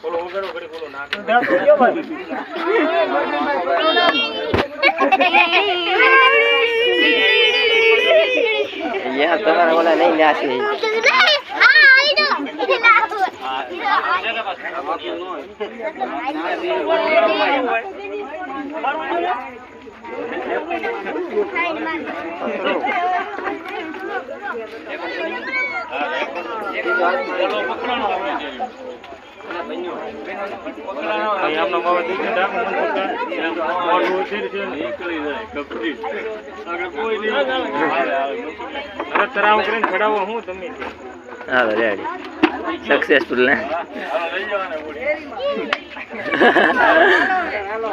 બોલો વગેરે કરી બોલો ના યાર તમારા ઓલા નહીં નાશે તરાવ કરીને ચડાવો હું તમે હાલો રેડી સક્સેસફુલ ને હાલો